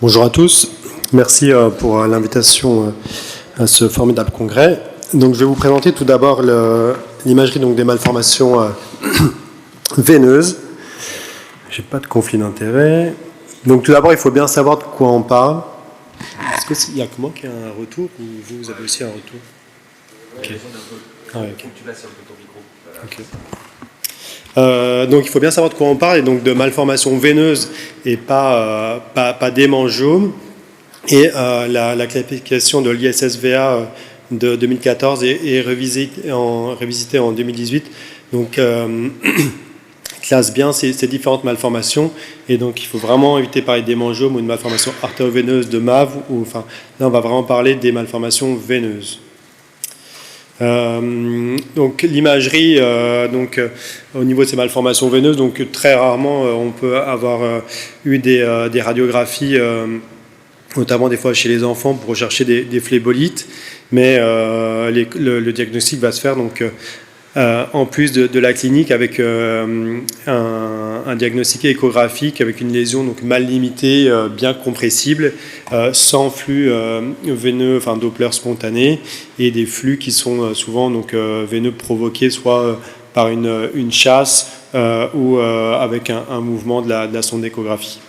Bonjour à tous, merci pour l'invitation à ce formidable congrès. Donc, je vais vous présenter tout d'abord l'imagerie des malformations veineuses. Je n'ai pas de conflit d'intérêt. Donc, tout d'abord, il faut bien savoir de quoi on parle. Est-ce qu'il y a que moi qui a un retour ou vous avez aussi un retour? Ok. Ah, ouais, okay. Tu vas sur ton micro. Ok. Donc il faut bien savoir de quoi on parle, et donc de malformations veineuses et pas d'hémangiome. Et la classification de l'ISSVA de 2014 est revisitée en 2018. Donc classe bien ces différentes malformations, et donc il faut vraiment éviter de parler d'hémangiome ou de malformations artério-veineuses de MAV, là on va vraiment parler des malformations veineuses. Donc l'imagerie, au niveau de ces malformations veineuses, donc très rarement on peut avoir eu des radiographies, notamment des fois chez les enfants pour rechercher des phlébolites, mais le diagnostic va se faire donc en plus de la clinique avec un diagnostic échographique avec une lésion donc mal limitée, bien compressible, sans flux veineux, enfin Doppler spontané, et des flux qui sont souvent donc veineux provoqués soit par une chasse ou avec un mouvement de la sonde d'échographie.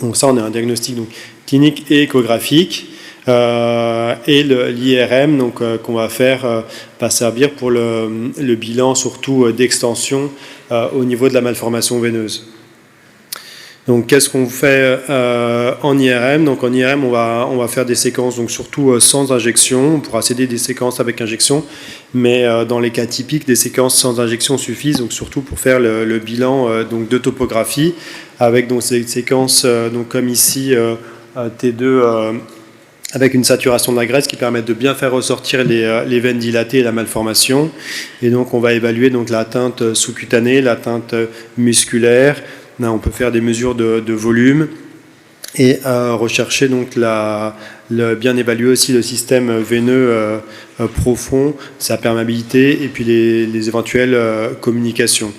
Donc ça, on a un diagnostic donc clinique et échographique. Et l'IRM qu'on va faire va servir pour le bilan surtout d'extension au niveau de la malformation veineuse. Donc qu'est-ce qu'on fait en IRM? Donc en IRM, on va faire des séquences donc surtout sans injection. On pourra céder des séquences avec injection, mais dans les cas typiques, des séquences sans injection suffisent, donc surtout pour faire le bilan donc de topographie, avec donc ces séquences donc comme ici T2 avec une saturation de la graisse qui permet de bien faire ressortir les veines dilatées et la malformation. Et donc on va évaluer donc l'atteinte sous-cutanée, l'atteinte musculaire. Là, on peut faire des mesures de volume et rechercher donc bien évaluer aussi le système veineux profond, sa perméabilité et puis les éventuelles communications.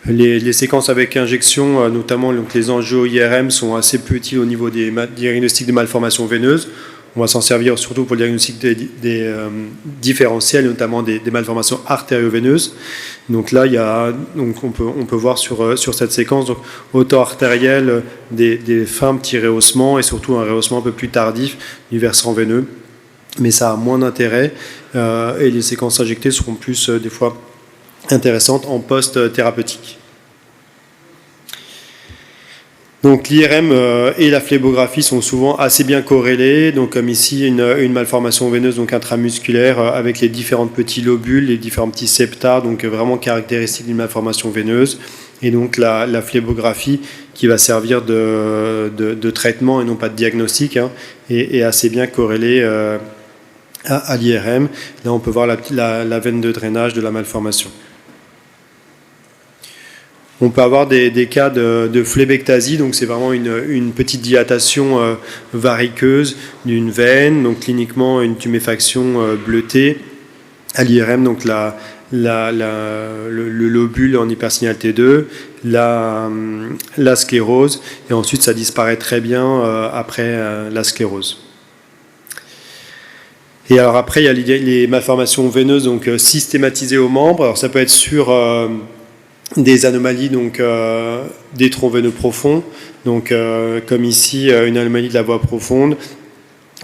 Les séquences avec injection, notamment donc les angio-IRM, sont assez peu utiles au niveau des diagnostics de malformations veineuses. On va s'en servir surtout pour le diagnostic des différentiels, notamment des malformations artério-veineuses. Donc là, on peut voir sur cette séquence donc, hauteur artérielle des fins petits rehaussements et surtout un rehaussement un peu plus tardif du versant veineux. Mais ça a moins d'intérêt et les séquences injectées seront plus des fois intéressantes en post-thérapeutique. Donc l'IRM et la phlébographie sont souvent assez bien corrélés, donc comme ici une malformation veineuse donc intramusculaire avec les différents petits lobules, les différents petits septa, donc vraiment caractéristiques d'une malformation veineuse, et donc la phlébographie qui va servir de traitement et non pas de diagnostic, est assez bien corrélée à l'IRM. Là on peut voir la veine de drainage de la malformation. On peut avoir des cas de phlébectasie, donc c'est vraiment une petite dilatation variqueuse d'une veine, donc cliniquement une tuméfaction bleutée. À l'IRM, donc le lobule en hypersignal T2, la sclérose, et ensuite ça disparaît très bien après la sclérose. Et alors après, il y a les malformations veineuses donc systématisées aux membres. Alors ça peut être sur des anomalies donc des troncs veineux profonds, donc comme ici une anomalie de la voie profonde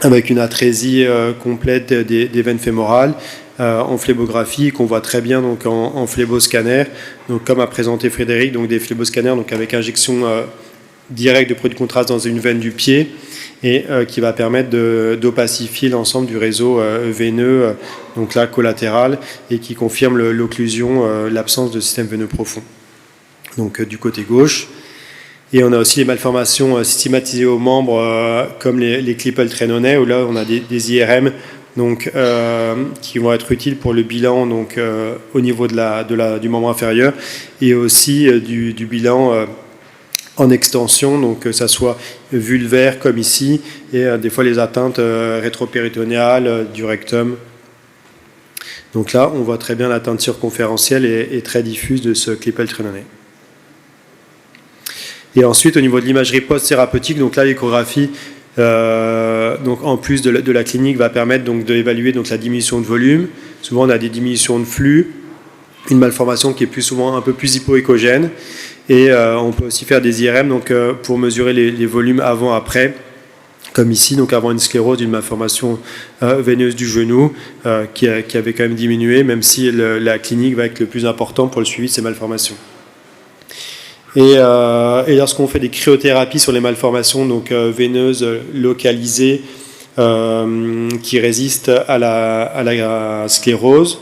avec une atrésie complète des veines fémorales en phlébographie qu'on voit très bien donc en phléboscanner, donc comme a présenté Frédéric, donc des phléboscanners donc avec injection directe de produit de contraste dans une veine du pied, et qui va permettre d'opacifier l'ensemble du réseau veineux, donc là collatéral, et qui confirme l'occlusion, l'absence de système veineux profond, donc du côté gauche. Et on a aussi les malformations systématisées aux membres, comme les Klippel-Trenaunay, où là on a des IRM donc, qui vont être utiles pour le bilan donc, au niveau du membre inférieur, et aussi du bilan en extension, donc que ça soit vulvaire comme ici, et des fois les atteintes rétropéritonéales du rectum. Donc là, on voit très bien l'atteinte circonférentielle et très diffuse de ce Klippel-Trenaunay. Et ensuite, au niveau de l'imagerie post-thérapeutique, donc là, l'échographie, donc en plus de la clinique, va permettre donc d'évaluer donc la diminution de volume. Souvent, on a des diminutions de flux, une malformation qui est plus souvent un peu plus hypoéchogène. Et on peut aussi faire des IRM donc, pour mesurer les volumes avant-après, comme ici, donc avant une sclérose d'une malformation veineuse du genou qui avait quand même diminué, même si la clinique va être le plus important pour le suivi de ces malformations. Et lorsqu'on fait des cryothérapies sur les malformations donc, veineuses localisées qui résistent à la sclérose,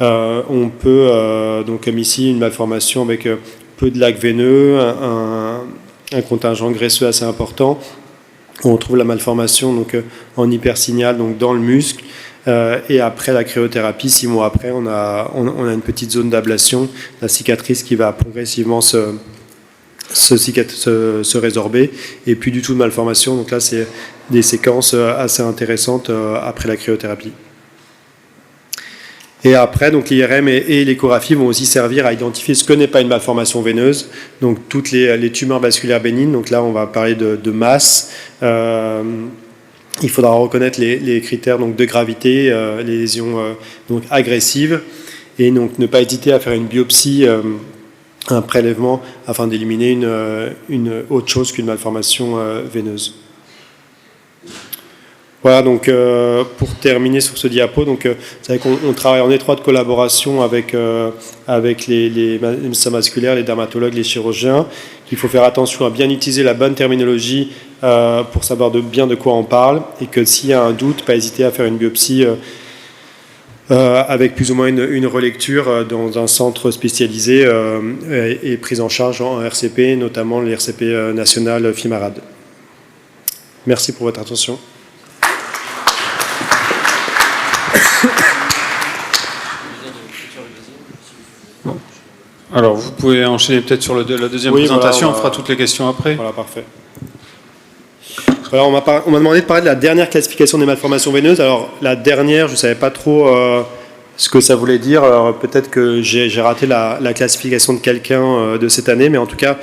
on peut, donc comme ici, une malformation avec peu de lac veineux, un contingent graisseux assez important. On trouve la malformation donc, en hypersignal, donc dans le muscle. Et après la cryothérapie, 6 mois après, on a une petite zone d'ablation, la cicatrice qui va progressivement se résorber. Et plus du tout de malformation. Donc là, c'est des séquences assez intéressantes après la cryothérapie. Et après, donc l'IRM et l'échographie vont aussi servir à identifier ce que n'est pas une malformation veineuse, donc toutes les tumeurs vasculaires bénignes. Donc là, on va parler de masse. Il faudra reconnaître les critères donc, de gravité, les lésions donc, agressives, et donc ne pas hésiter à faire une biopsie, un prélèvement, afin d'éliminer une autre chose qu'une malformation veineuse. Voilà, donc pour terminer sur ce diapo, donc c'est vrai qu'on travaille en étroite collaboration avec les médecins vasculaires, les dermatologues, les chirurgiens, qu'il faut faire attention à bien utiliser la bonne terminologie pour savoir bien de quoi on parle, et que s'il y a un doute, pas hésiter à faire une biopsie avec plus ou moins une relecture dans un centre spécialisé et prise en charge en RCP, notamment les RCP national FIMARAD. Merci pour votre attention. Alors, vous pouvez enchaîner peut-être sur la deuxième présentation, voilà, on fera toutes les questions après. Voilà, parfait. Alors, on m'a demandé de parler de la dernière classification des malformations veineuses. Alors, la dernière, je ne savais pas trop ce que ça voulait dire. Alors, peut-être que j'ai raté la classification de quelqu'un de cette année, mais en tout cas,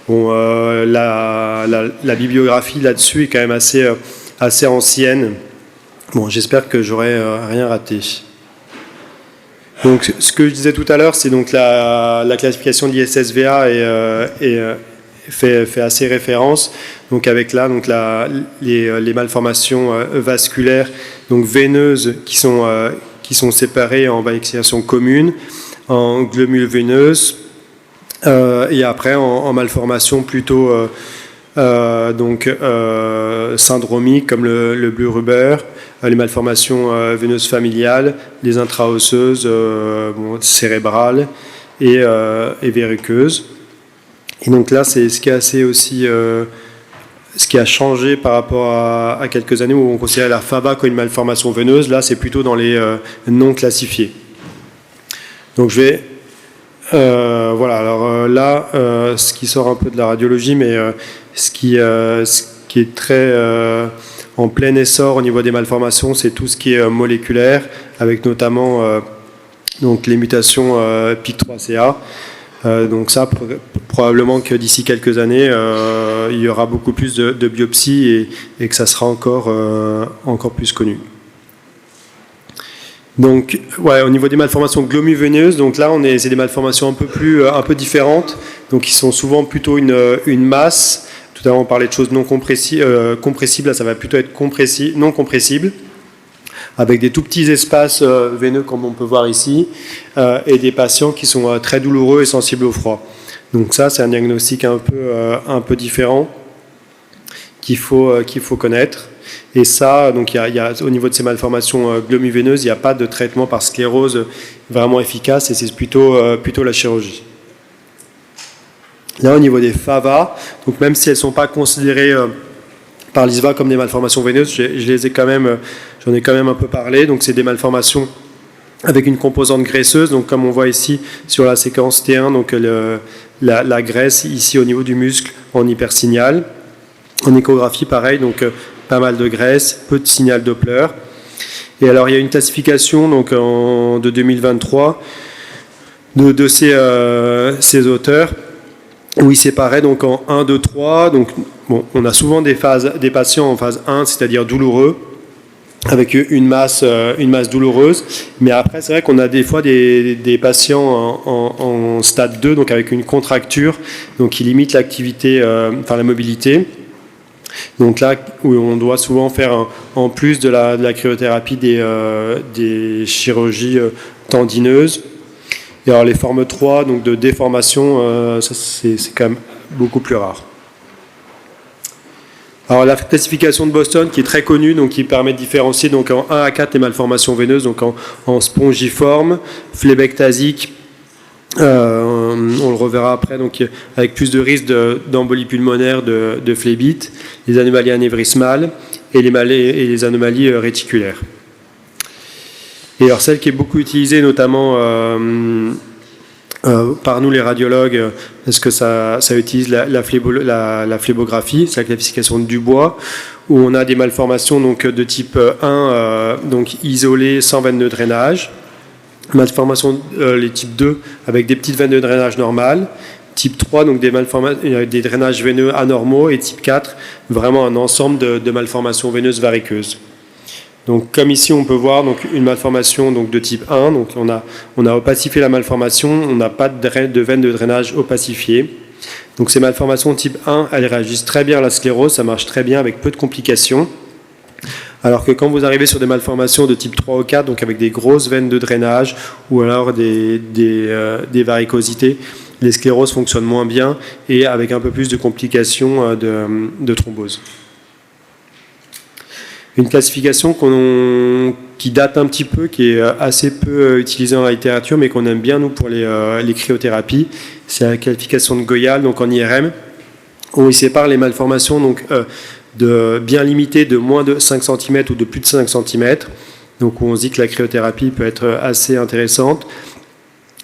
bon, la bibliographie là-dessus est quand même assez ancienne. Bon, j'espère que j'aurai rien raté. Donc, ce que je disais tout à l'heure, c'est donc la classification de l'ISSVA fait assez référence. Donc, avec là, donc les malformations vasculaires, donc veineuses, qui sont séparées en vascularisation commune, en glomérules veineuses, et après en malformations plutôt syndromiques comme le Bleu Ruber, les malformations veineuses familiales, les intraosseuses, cérébrales et verruqueuses. Et donc là, c'est ce qui est assez aussi, ce qui a changé par rapport à quelques années où on considérait la FAVA comme une malformation veineuse. Là, c'est plutôt dans les non classifiés. Donc je vais, voilà. Alors là, ce qui sort un peu de la radiologie, mais ce qui est très en plein essor au niveau des malformations, c'est tout ce qui est moléculaire, avec notamment donc les mutations PIK3CA. Donc ça, probablement que d'ici quelques années, il y aura beaucoup plus de biopsies et que ça sera encore plus connu. Donc, ouais, au niveau des malformations glomuveineuses, donc là, c'est des malformations un peu différentes, donc qui sont souvent plutôt une masse. Tout à l'heure, on parlait de choses non compressibles, là, ça va plutôt être non compressible, avec des tout petits espaces veineux, comme on peut voir ici, et des patients qui sont très douloureux et sensibles au froid. Donc ça, c'est un diagnostic un peu différent qu'il faut connaître. Et ça, donc au niveau de ces malformations glomuveineuses, il n'y a pas de traitement par sclérose vraiment efficace, et c'est plutôt la chirurgie. Là, au niveau des FAVA, donc même si elles ne sont pas considérées par l'ISVA comme des malformations veineuses, j'en ai quand même un peu parlé. Donc, c'est des malformations avec une composante graisseuse. Donc, comme on voit ici sur la séquence T1, donc la graisse ici au niveau du muscle en hypersignal. En échographie, pareil, donc pas mal de graisse, peu de signal Doppler. Et alors, il y a une classification donc de 2023 de ces auteurs, où il séparait donc en 1, 2, 3. Donc, bon, on a souvent des patients en phase 1, c'est-à-dire douloureux, avec une masse douloureuse. Mais après, c'est vrai qu'on a des fois des patients en stade 2, donc avec une contracture, donc qui limite l'activité, la mobilité. Donc là, où on doit souvent faire, en plus de la cryothérapie, des chirurgies tendineuses. Et alors les formes 3, donc de déformation, ça c'est quand même beaucoup plus rare. Alors la classification de Boston qui est très connue, donc qui permet de différencier donc en 1 à 4 les malformations veineuses, donc en spongiforme, phlébectasique, on le reverra après, donc avec plus de risque d'embolie pulmonaire, de phlébite, les anomalies anévrismales et les anomalies réticulaires. Et alors celle qui est beaucoup utilisée notamment par nous les radiologues, parce que ça utilise la phlébographie, c'est la classification de Dubois, où on a des malformations donc, de type 1, donc isolées sans veine de drainage, malformations les types 2 avec des petites veines de drainage normales, type 3 donc des drainages veineux anormaux, et type 4 vraiment un ensemble de malformations veineuses variqueuses. Donc, comme ici, on peut voir donc, une malformation donc, de type 1. Donc, on a opacifié la malformation, on n'a pas de veine de drainage opacifiée. Donc, ces malformations type 1, elles réagissent très bien à la sclérose, ça marche très bien avec peu de complications. Alors que quand vous arrivez sur des malformations de type 3 ou 4, donc avec des grosses veines de drainage ou alors des varicosités, les scléroses fonctionnent moins bien et avec un peu plus de complications de thrombose. Une classification qui date un petit peu, qui est assez peu utilisée dans la littérature, mais qu'on aime bien, nous, pour les cryothérapies, c'est la classification de Goyal, donc en IRM, où il sépare les malformations donc, de bien limitées de moins de 5 cm ou de plus de 5 cm, donc où on se dit que la cryothérapie peut être assez intéressante,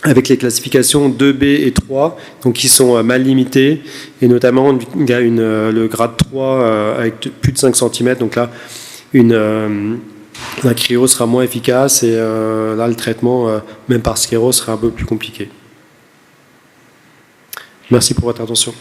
avec les classifications 2B et 3, donc qui sont mal limitées, et notamment le grade 3 avec plus de 5 cm, donc là, la cryo sera moins efficace et là le traitement, même par sclérose, sera un peu plus compliqué. Merci pour votre attention.